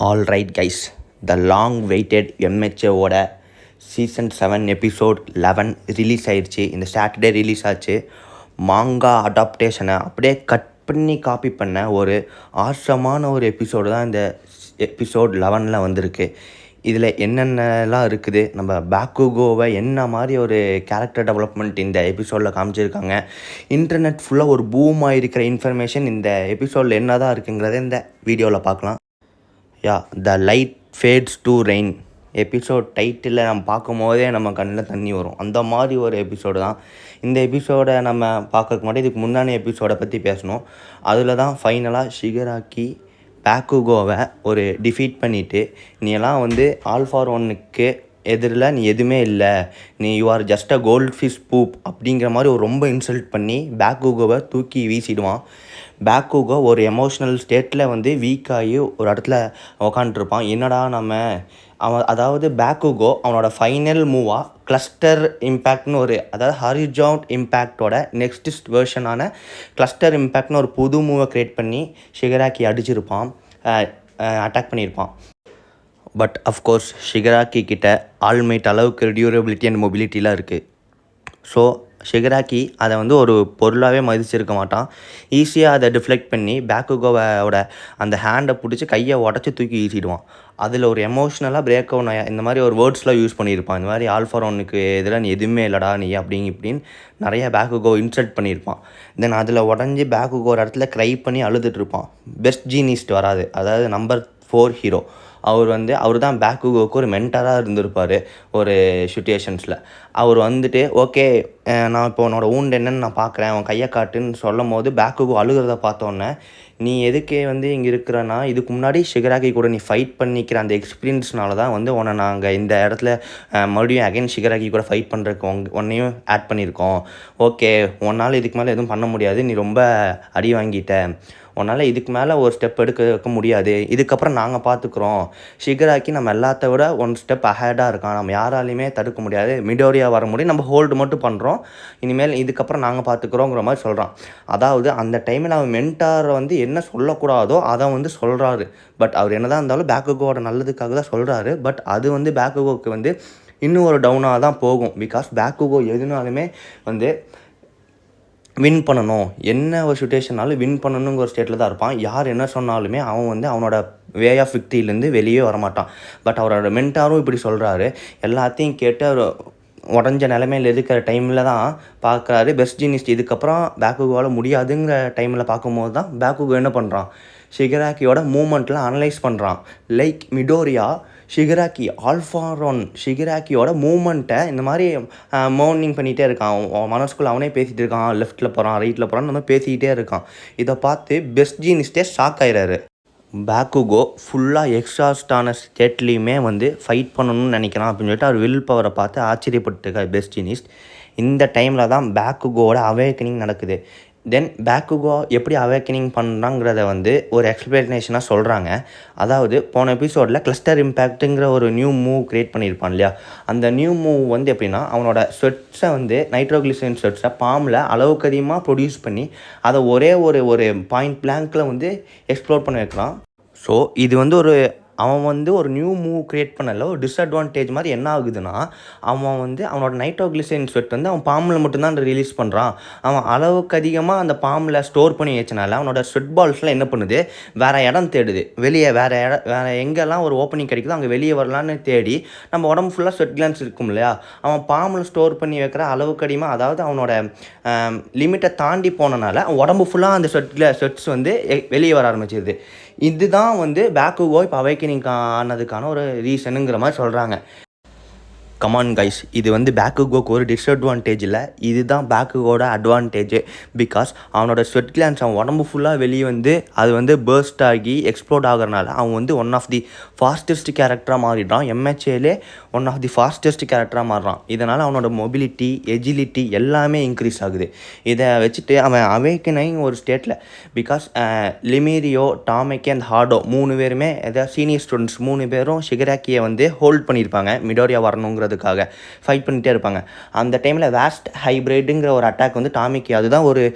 All right guys, the long waited எம்ஹெச்ஓட season 7 episode 11 release ஆயிடுச்சு. இந்த சாட்டர்டே ரிலீஸ் ஆச்சு. மாங்கா அடாப்டேஷனை அப்படியே கட் பண்ணி காப்பி பண்ண ஒரு ஆசமான ஒரு எபிசோடு தான் இந்த எபிசோட் 11 வந்திருக்கு. இதில் என்னென்னலாம் இருக்குது, நம்ம பாக்குகோவை என்ன மாதிரி ஒரு கேரக்டர் டெவலப்மெண்ட் இந்த எபிசோடில் காமிச்சிருக்காங்க. இன்டர்நெட் ஃபுல்லாக ஒரு பூம் ஆகிருக்கிற இன்ஃபர்மேஷன் இந்த எபிசோடில் என்ன தான் இருக்குங்கிறத இந்த வீடியோவில் பார்க்கலாம். The light fats to rain episode title நம்ம பார்க்கும் போதே நம்ம கண்ணில் தண்ணி வரும். அந்த மாதிரி ஒரு எபிசோடு தான் இந்த எபிசோடை நம்ம பார்க்கறதுக்கு முன்னாடி இதுக்கு முன்னாடி எபிசோடை பற்றி பேசணும். அதில் தான் ஃபைனலாக ஷிகராக்கி பாக்குகோவை ஒரு டிஃபீட் பண்ணிவிட்டு, நீ எல்லாம் ஆல்ஃபார் ஒன்னுக்கு எதிரில் நீ எதுவுமே இல்லை, நீ you are just a goldfish poop அப்படிங்கிற மாதிரி ஒரு ரொம்ப இன்சல்ட் பண்ணி பாக்குகோவை தூக்கி வீசிடுவான். பாக்குகோ ஒரு எமோஷ்னல் ஸ்டேட்டில் வீக்காகி ஒரு இடத்துல உக்காண்ட்ருப்பான். என்னடா அதாவது பாக்குகோ அவனோட ஃபைனல் மூவாக கிளஸ்டர் இம்பேக்ட்னு அதாவது ஹாரிஜான்ட் இம்பேக்டோட நெக்ஸ்ட் வேர்ஷனான கிளஸ்டர் இம்பேக்ட்னு ஒரு புது மூவை க்ரியேட் பண்ணி ஷிகராக்கி அடிச்சிருப்பான், அட்டாக் பண்ணியிருப்பான். பட் அஃப்கோர்ஸ் ஷிகராக்கி கிட்ட ஆல்மைட் அளவுக்கு டியூரபிலிட்டி அண்ட் மொபிலிட்டிலாம் இருக்குது. ஸோ ஷிகராக்கி அதை ஒரு பொருளாகவே மதிச்சிருக்க மாட்டான். ஈஸியாக அதை டிஃப்ளெக்ட் பண்ணி பாக்குகோவோட அந்த ஹேண்டை பிடிச்சி கையை உடச்சி தூக்கி வீசிடுவான். அதில் ஒரு எமோஷ்னலாக பிரேக் அவுன் இந்த மாதிரி ஒரு வேர்ட்ஸ்லாம் யூஸ் பண்ணியிருப்பான். இந்த மாதிரி ஆல்ஃபார் ஒன்னுக்கு எதிராக நீ எதுவுமே இல்லைடா நீ இப்படின்னு நிறைய பாக்குகோ இன்சல்ட் பண்ணியிருப்பான். தென் அதில் உடஞ்சி பாக்குகோ ஒரு இடத்துல க்ரை பண்ணி அழுதுட்டுருப்பான். பெஸ்ட் ஜீனிஸ்ட் வராது, அதாவது நம்பர் 4 ஹீரோ அவர் தான் பாக்குகோவுக்கு ஒரு மென்டராக இருந்திருப்பார் ஒரு சுச்சுவேஷன்ஸில். அவர் ஓகே நான் இப்போ உன்னோட ஊண்டு என்னென்னு நான் பார்க்குறேன், அவன் கையை காட்டுன்னு சொல்லும் போது பாக்குகோ அழுகிறத பார்த்தோன்னே, நீ எதுக்கே இங்கே இருக்கிறன்னா இதுக்கு முன்னாடி ஷிகராக்கி கூட நீ ஃபைட் பண்ணிக்கிற அந்த எக்ஸ்பீரியன்ஸ்னால தான் உன்னை நாங்கள் இந்த இடத்துல மறுபடியும் அகைன் ஷிகராக்கி கூட ஃபைட் பண்ணுறதுக்கு உன்னையும் ஆட் பண்ணியிருக்கோம். ஓகே, உன்னால் இதுக்கு மேலே எதுவும் பண்ண முடியாது, நீ ரொம்ப அடி வாங்கிட்ட, உன்னால் இதுக்கு மேலே ஒரு ஸ்டெப் எடுக்க வைக்க முடியாது, இதுக்கப்புறம் நாங்கள் பார்த்துக்குறோம். ஷிகராக்கி நம்ம எல்லாத்த விட 1 ஸ்டெப் அஹேடாக இருக்கான், நம்ம யாராலையுமே தடுக்க முடியாது, மிடோரியா வர முடியும், நம்ம ஹோல்டு மட்டும் பண்ணுறோம், இனிமேல் இதுக்கப்புறம் நாங்கள் பார்த்துக்குறோங்கிற மாதிரி சொல்கிறான். அதாவது அந்த டைமில் அவன் மென்டாரை என்ன சொல்லக்கூடாதோ அதை சொல்கிறாரு. பட் அவர் என்ன தான் இருந்தாலும் பாக்குகோவோட நல்லதுக்காக தான் சொல்கிறாரு. பட் அது பாக்குகோவுக்கு இன்னும் ஒரு டவுனாக தான் போகும். பிகாஸ் பாக்குகோ எதுனாலுமே வின் பண்ணணும், என்ன ஒரு சுச்சுவேஷனாலும் வின் பண்ணணுங்கிற ஒரு ஸ்டேட்டில் தான் இருப்பான். யார் என்ன சொன்னாலுமே அவன் அவனோட வே ஆஃப் விக்டிலேருந்து வெளியே வரமாட்டான். பட் அவரோட மென்டாரும் இப்படி சொல்கிறாரு. எல்லாத்தையும் கேட்டு அவர் உடஞ்ச நிலைமையில் இருக்கிற டைமில் தான் பார்க்குறாரு பெஸ்ட் ஜீனிஸ்ட். இதுக்கப்புறம் பாக்குகோவால் முடியாதுங்கிற டைமில் பார்க்கும்போது தான் பாக்குகோ என்ன பண்ணுறான், ஷிகராக்கியோட மூமெண்ட்டில் அனலைஸ் பண்ணுறான். லைக் மிடோரியா ஷிகராக்கி ஆல்ஃபார் ஒன் ஷிகராக்கியோட மூமெண்ட்டை இந்த மாதிரி மோர்னிங் பண்ணிகிட்டே இருக்கான். மனசுக்குள்ளே அவனே பேசிகிட்டு இருக்கான், லெஃப்ட்டில் போகிறான் ரைட்டில் போகிறான், இந்த மாதிரி பேசிக்கிட்டே இருக்கான். இதை பார்த்து பெஸ்ட் ஜீனிஸ்டே ஷாக் ஆகிறாரு. பாக்குகோ ஃபுல்லாக எக்ஸாஸ்டான ஸ்டேட்லேயுமே ஃபைட் பண்ணணும்னு நினைக்கிறான் அப்படின்னு சொல்லிட்டு அவர் வில் பவரை பார்த்து ஆச்சரியப்பட்டுருக்கார் பெஸ்ட் ஜீனிஸ்ட். இந்த டைமில் தான் பாக்குகோவோட அவேக்கனிங் நடக்குது. தென் பாக்குகோ எப்படி அவேக்கனிங் பண்ணுறாங்கிறத ஒரு எக்ஸ்பிளனேஷனாக சொல்கிறாங்க. அதாவது போன எபிசோடில் கிளஸ்டர் இம்பேக்ட்டுங்கிற ஒரு நியூ மூவ் க்ரியேட் பண்ணியிருப்பான் இல்லையா, அந்த நியூ மூவ் எப்படின்னா அவனோட ஸ்வெட்ஸை நைட்ரோக்ளிசரின் ஸ்வெட்ஸை பாம்பில் அளவுக்கு அதிகமாக ப்ரொடியூஸ் பண்ணி அதை ஒரே ஒரு பாயிண்ட் பிளாங்க்கில் எக்ஸ்ப்ளோர் பண்ணி வைக்கிறான். ஸோ இது அவன் ஒரு நியூ மூவ் க்ரியேட் பண்ணல, ஒரு டிஸ்அட்வான்டேஜ் மாதிரி என்ன ஆகுதுன்னா, அவனோட நைட்ரோக்ளிசரின் ஸ்வெட் அவன் பாம்பில் மட்டும்தான் ரிலீஸ் பண்ணுறான். அவன் அளவுக்கு அதிகமாக அந்த பாம்பில் ஸ்டோர் பண்ணி வச்சனால அவனோட ஸ்வெட் பால்ஸ்லாம் என்ன பண்ணுது, வேறு இடம் தேடுது, வெளியே வேறு எங்கெல்லாம் ஒரு ஓப்பனிங் கிடைக்குதோ அங்கே வெளியே வரலான்னு தேடி, நம்ம உடம்பு ஃபுல்லாக ஸ்வெட் கிளான்ஸ் இருக்கும் இல்லையா, அவன் பாம்பில் ஸ்டோர் பண்ணி வைக்கிற அளவுக்கு அதிகமாக, அதாவது அவனோட லிமிட்டை தாண்டி போனனால அவன் உடம்பு ஃபுல்லாக அந்த ஸ்வெட்ஸ் வெளியே வர ஆரம்பிச்சிருது. இதுதான் பாக்குகோ இப்போ அவேக்கனிங் ஆனதுக்கான ஒரு ரீசனுங்கிற மாதிரி சொல்கிறாங்க. கமான் கைஸ், இது பாக்குகோக்கு ஒரு டிஸ்அட்வான்டேஜ் இல்லை, இதுதான் பாக்குகோட அட்வான்டேஜ். பிகாஸ் அவனோட ஸ்வெட் கிளான்ஸ் அவன் உடம்பு ஃபுல்லாக வெளியே அது பர்ஸ்ட் ஆகி எக்ஸ்ப்ளோர்ட் ஆகிறனால அவன் ஒன் ஆஃப் தி ஃபாஸ்டஸ்ட் கேரக்டராக மாறிடுறான். எம்ஹெச்ஏலே ஒன் ஆஃப் தி ஃபாஸ்டஸ்ட் கேரக்டராக மாறுறான். இதனால் அவனோட மொபிலிட்டி எஜிலிட்டி எல்லாமே இன்க்ரீஸ் ஆகுது. இதை வச்சுட்டு அவன் அவேக்கனிங் ஒரு ஸ்டேட்டில், பிகாஸ் லிமீரியோ, டாமிக்கி அண்ட் ஹார்டோ 3 பேருமே ஏதாவது சீனியர் ஸ்டூடெண்ட்ஸ் 3 பேரும் ஷிகராக்கியை ஹோல்ட் பண்ணியிருப்பாங்க, மிடோரியா வரணுங்கிற அதுக்காக ஃபைட் பண்ணிகிட்டே இருப்பாங்க. அந்த டைமில் வேஸ்ட் ஹைப்ரிடுங்கிற ஒரு அட்டாக் டாமிக்கி, அதுதான்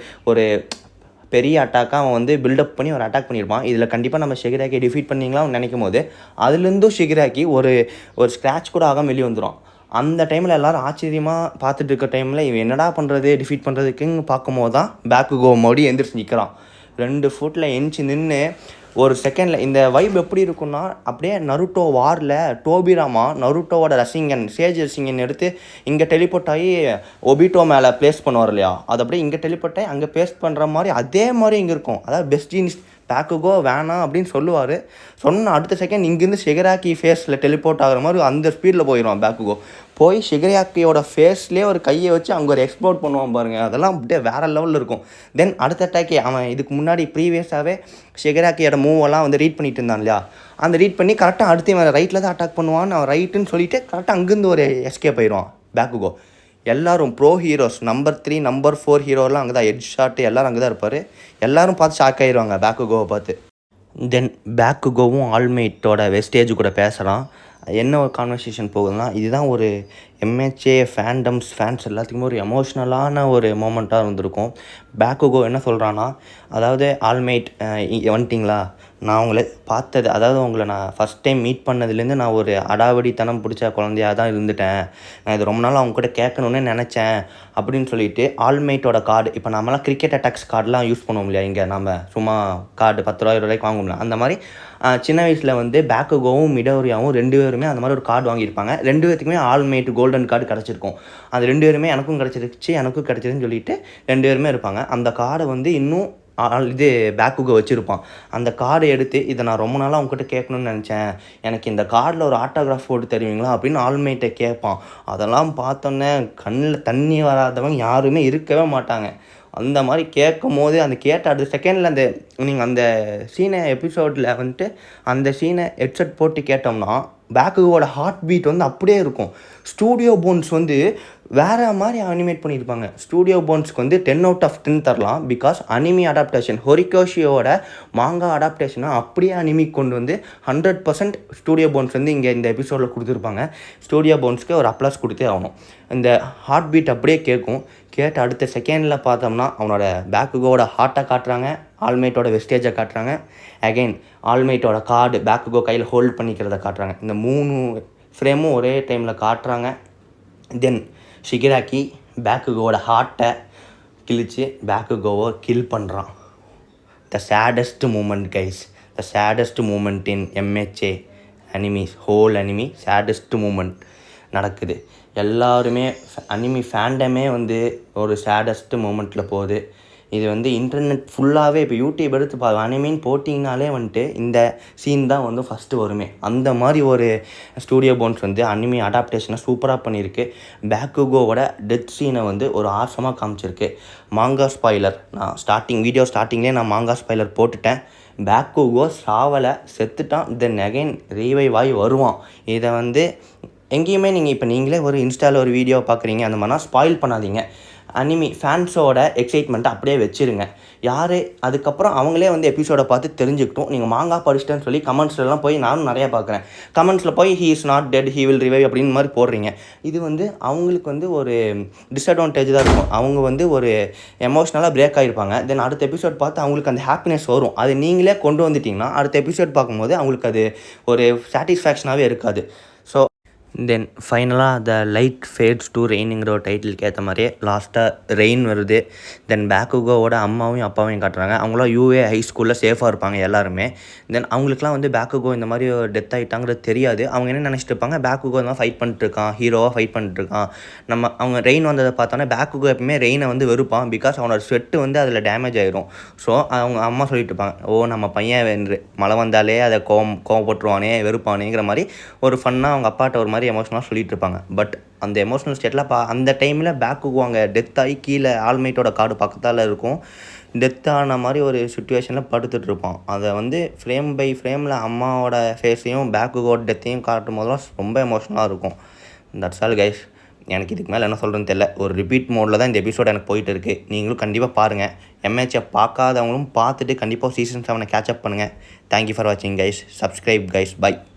ஒரு பெரிய அட்டாக்காக அவன் வந்து பில்டப் பண்ணி ஒரு அட்டாக் பண்ணியிருப்பான். இதில் கண்டிப்பாக நம்ம ஷிகராக்கி டிஃபீட் பண்ணிங்களாம் நினைக்கும் போது அதுலேருந்தும் ஷிகராக்கி ஒரு ஸ்க்ராட்ச் கூட ஆகாமல் வெளியே வந்துடும். அந்த டைமில் எல்லோரும் ஆச்சரியமாக பார்த்துட்டு இருக்க டைமில் இவன் என்னடா பண்ணுறது டிஃபீட் பண்ணுறதுக்குன்னு பார்க்கும்போது தான் பேக்குகோ மறுபடியும் எந்திரிச்சு நிற்கிறான். 2 ஃபுட்டில் எந்திச்சு நின்று ஒரு செகண்டில் இந்த வைப் எப்படி இருக்குன்னா அப்படியே நருட்டோ வாரில் டோபிராமா நருட்டோவோட ரசிங்கன் சேஜ் ரசிங்கன் எடுத்து இங்கே டெலிபோர்ட் ஆகி ஒபிட்டோ மேலே ப்ளேஸ் பண்ணுவார் இல்லையா, அது அப்படியே இங்கே டெலிபோர்ட் ஆகி அங்கே ப்ளேஸ் பண்ணுற மாதிரி அதே மாதிரி இங்கே இருக்கும். அதாவது பெஸ்ட் ஜீனிஸ் பேக்குகோ வேணாம் அப்படின்னு சொல்லுவார். சொன்ன அடுத்த செகண்ட் இங்கேருந்து ஷிகராக்கி ஃபேஸில் டெலிபோர்ட் ஆகிற மாதிரி அந்த ஸ்பீடில் போயிடுவான். பேக்குகோ போய் ஷிகராக்கியோட ஃபேஸ்லேயே ஒரு கையை வச்சு அங்கே ஒரு எக்ஸ்ப்ளோர் பண்ணுவான் பாருங்கள். அதெல்லாம் அப்படியே வேறு லெவலில் இருக்கும். தென் அடுத்த அட்டாக்கே அவன் இதுக்கு முன்னாடி ப்ரீவியஸாகவே ஷிகராக்கியோட மூவெல்லாம் வந்து ரீட் பண்ணிட்டு இருந்தான் இல்லையா, அந்த ரீட் பண்ணி கரெக்டாக அடுத்து அவன் ரைட்டில் தான் அட்டாக் பண்ணுவான். அவன் ரைட்டுன்னு சொல்லிவிட்டு கரெக்டாக அங்கேருந்து ஒரு எஸ்கேப் ஆயிடுவான் பேக்குகோ. எல்லோரும் ப்ரோ ஹீரோஸ் நம்பர் 3 நம்பர் 4 ஹீரோலாம் அங்கே தான், ஹெட் ஷாட்டு எல்லோரும் அங்கே தான் இருப்பார். எல்லோரும் பார்த்து ஷாக் ஆகிடுவாங்க பேக்குகோவை பார்த்து. தென் பேக்குகோவும் ஆல்மைட்டோட வெஸ்டேஜ் கூட பேசுகிறான். என்ன ஒரு கான்வர்சேஷன் போகுதுன்னா, இதுதான் ஒரு எம்ஹெச்ஏ ஃபேன்ஸ் எல்லாத்துக்குமே ஒரு எமோஷ்னலான ஒரு மூமெண்ட்டாக இருந்திருக்கும். பேக்குகோ என்ன சொல்கிறான்னா, அதாவது ஆல்மைட் வந்துட்டிங்களா, நான் உங்களை பார்த்தது, அதாவது உங்களை நான் ஃபஸ்ட் டைம் மீட் பண்ணதுலேருந்து நான் ஒரு அடாவடித்தனம் பிடிச்ச குழந்தையாக தான் இருந்துட்டேன். நான் இது ரொம்ப நாள் அவங்ககிட்ட கேட்கணுன்னு நினச்சேன் அப்படின்னு சொல்லிட்டு ஆல்மைட்டோட கார்டு, இப்போ நம்மளாம் கிரிக்கெட் அட்டாக்ஸ் கார்டெலாம் யூஸ் பண்ணுவோம் இல்லையா, இங்கே நம்ம சும்மா கார்டு 10 ரூபா 20 ரூபாய்க்கு வாங்குவோம்ல, அந்த மாதிரி சின்ன வயசில் வந்து பேக்குகோவும் மிடோரியாவும் 2 பேருமே அந்த மாதிரி ஒரு கார்டு வாங்கியிருப்பாங்க. 2 பேருக்குமே ஆல்மைட் கோல்டன் கார்டு கிடச்சிருக்கும். அது 2 பேருமே எனக்கும் கிடச்சிருக்குன்னு சொல்லிட்டு 2 பேருமே இருப்பாங்க. அந்த கார்டை வந்து இன்னும் இது பேக்குகோ வச்சுருப்பான். அந்த கார்டை எடுத்து இதை நான் ரொம்ப நாளாக அவங்ககிட்ட கேட்கணும்னு நினச்சேன், எனக்கு இந்த கார்டில் ஒரு ஆட்டோகிராஃப் போட்டு தருவீங்களா அப்படின்னு ஆல்மைட்டை கேட்பான். அதெல்லாம் பார்த்தோன்னே கண்ணில் தண்ணி வராதவங்க யாருமே இருக்கவே மாட்டாங்க. அந்த மாதிரி கேட்கும் போது அந்த கேட்ட அடுத்த செகண்டில் அந்த நீங்கள் அந்த சீனை எபிசோடில் வந்துட்டு அந்த சீனை ஹெட்செட் போட்டு கேட்டோம்னா பேக்குகோட ஹார்ட் பீட் வந்து அப்படியே இருக்கும். ஸ்டூடியோ போன்ஸ் வந்து வேறு மாதிரி அனிமேட் பண்ணியிருப்பாங்க. ஸ்டூடியோ போன்ஸ்க்கு வந்து 10 out of 10 தரலாம். பிகாஸ் அனிமி அடாப்டேஷன் ஹொரிகோஷியோட மாங்கா அடாப்டேஷனை அப்படியே அனிமி கொண்டு வந்து 100% ஸ்டூடியோ போன்ஸ் வந்து இங்கே இந்த எபிசோடில் கொடுத்துருப்பாங்க. ஸ்டூடியோ போன்ஸ்க்கு ஒரு அப்ளாஸ் கொடுத்தே ஆகணும். இந்த ஹார்ட் பீட் அப்படியே கேட்ட அடுத்த செகண்டில் பார்த்தோம்னா அவனோட பேக்குகோட ஹார்ட்டை காட்டுறாங்க, ஆல்மைட்டோட வெஸ்டேஜை காட்டுறாங்க, அகெயின் ஆல்மைட்டோட கார்டு பேக்குகோ கையில் ஹோல்ட் பண்ணிக்கிறத காட்டுறாங்க. இந்த 3 ஃப்ரேமும் ஒரே டைமில் காட்டுறாங்க. தென் ஷிகராக்கி பேக்குகோட ஹார்ட்டை கிழிச்சு பேக்குகோவை கில் பண்ணுறான். The saddest moment guys, the saddest moment in MHA animes, whole anime saddest moment நடக்குது. எல்லாருமே அனிமி ஃபேண்டமே வந்து ஒரு சேடஸ்ட் மூமெண்ட்டில் போகுது. இது வந்து இன்டர்நெட் ஃபுல்லாகவே இப்போ யூடியூப் எடுத்து அனிமின்னு போட்டிங்கனாலே வந்துட்டு இந்த சீன் தான் வந்து ஃபஸ்ட்டு வருமே. அந்த மாதிரி ஒரு ஸ்டூடியோ போன்ஸ் வந்து அனிமி அடாப்டேஷனை சூப்பராக பண்ணியிருக்கு. பேக்குகோவோட டெத் சீனை வந்து ஒரு ஆசமாக காமிச்சிருக்கு. மாங்கா ஸ்பாய்லர், நான் வீடியோ ஸ்டார்டிங்லேயே நான் மாங்கா ஸ்பாய்லர் போட்டுட்டேன். பேக்குகோ சாவலை, செத்துட்டான். தென் அகைன் ரீவைவ் ஆகி வருவான். இதை வந்து எங்கேயுமே நீங்களே ஒரு இன்ஸ்டாவில் ஒரு வீடியோ பார்க்குறீங்க, அந்த மாதிரினா ஸ்பாயில் பண்ணாதீங்க. அனிமி ஃபேன்ஸோட எக்ஸைட்மெண்ட்டை அப்படியே வச்சுருங்க. யார் அதுக்கப்புறம் அவங்களே வந்து எபிசோடை பார்த்து தெரிஞ்சுக்கிட்டோம். நீங்கள் மாங்கா படிச்சிட்டேன்னு சொல்லி கமெண்ட்ஸ்லாம் போய் நானும் நிறையா பார்க்குறேன். கமெண்ட்ஸில் போய் he is not dead, he will revive அப்படின்னு மாதிரி போடுறீங்க. இது வந்து அவங்களுக்கு வந்து ஒரு டிஸ்அட்வான்டேஜ் தான் இருக்கும். அவங்க வந்து ஒரு எமோஷ்னலாக பிரேக் ஆகிருப்பாங்க. தென் அடுத்த எபிசோட் பார்த்து அவங்களுக்கு அந்த ஹாப்பினஸ் வரும். அது நீங்களே கொண்டு வந்துட்டிங்கன்னா அடுத்த எபிசோட் பார்க்கும்போது அவங்களுக்கு அது ஒரு சாட்டிஸ்ஃபேக்ஷனாகவே இருக்காது. ஸோ தென் ஃபைனலாக த லைட் ஃபேட்ஸ் டு ரெயினுங்கிற ஒரு டைட்டிலுக்கு ஏற்ற மாதிரியே லாஸ்ட்டாக ரெயின் வருது. தென் பேக்குகோவோட அம்மாவையும் அப்பாவையும் காட்டுறாங்க. அவங்களாம் யூஏ ஹை ஸ்கூலில் சேஃபாக இருப்பாங்க எல்லாருமே. தென் அவங்களுக்குலாம் வந்து பேக்குகோ இந்த மாதிரி டெத் ஆகிட்டாங்கிறது தெரியாது. அவங்க என்ன நினச்சிட்டு இருப்பாங்க, பேக்குகோ இந்த மாதிரி ஃபைட் பண்ணிட்டுருக்கான், ஹீரோவாக ஃபைட் பண்ணிட்டுருக்கான். அவங்க ரெயின் வந்ததை பார்த்தோன்னா பேக்குகோ எப்பவுமே ரெயினை வந்து வெறுப்பான். பிகாஸ் அவனோட ஸ்வெட்டு வந்து அதில் டேமேஜ் ஆகிரும். ஸோ அவங்க அம்மா சொல்லிட்டு இருப்பாங்க, நம்ம பையன் மழை வந்தாலே அதை கோவப்பட்டுருவானே வெறுப்பானேங்கிற மாதிரி ஒரு ஃபன்னாக அவங்க அப்பாட்ட ஒரு மாதிரி எமோஷனலாக சொல்லிட்டு இருப்பாங்க. பட் அந்த எமோஷனல் ஸ்டேட்டில் அந்த டைமில் பேக்குகோ அங்கே டெத் ஆகி கீழே ஆல்மைட்டோட கார்டு பக்கத்தால் இருக்கும். டெத் ஆன மாதிரி ஒரு சுச்சுவேஷனில் படுத்துட்டு இருப்பான். அதை வந்து ஃப்ரேம் பை ஃப்ரேமில் அம்மாவோட ஃபேஸையும் பேக்குகோட டெத்தையும் காட்டும் போதெல்லாம் ரொம்ப எமோஷனலாக இருக்கும். That's all guys. எனக்கு இதுக்கு மேலே என்ன சொல்கிறேன்னு தெரியல. ஒரு ரிப்பீட் மோடில் தான் இந்த எபிசோட் எனக்கு போயிட்டு இருக்குது. நீங்களும் கண்டிப்பாக பாருங்கள். எம்ஹெச்ஐ பார்க்காதவங்களும் பார்த்துட்டு கண்டிப்பாக சீசன் 7 கேட்சப் பண்ணுங்கள். தேங்க்யூ ஃபார் வாட்சிங் கைஸ். Subscribe guys. பை.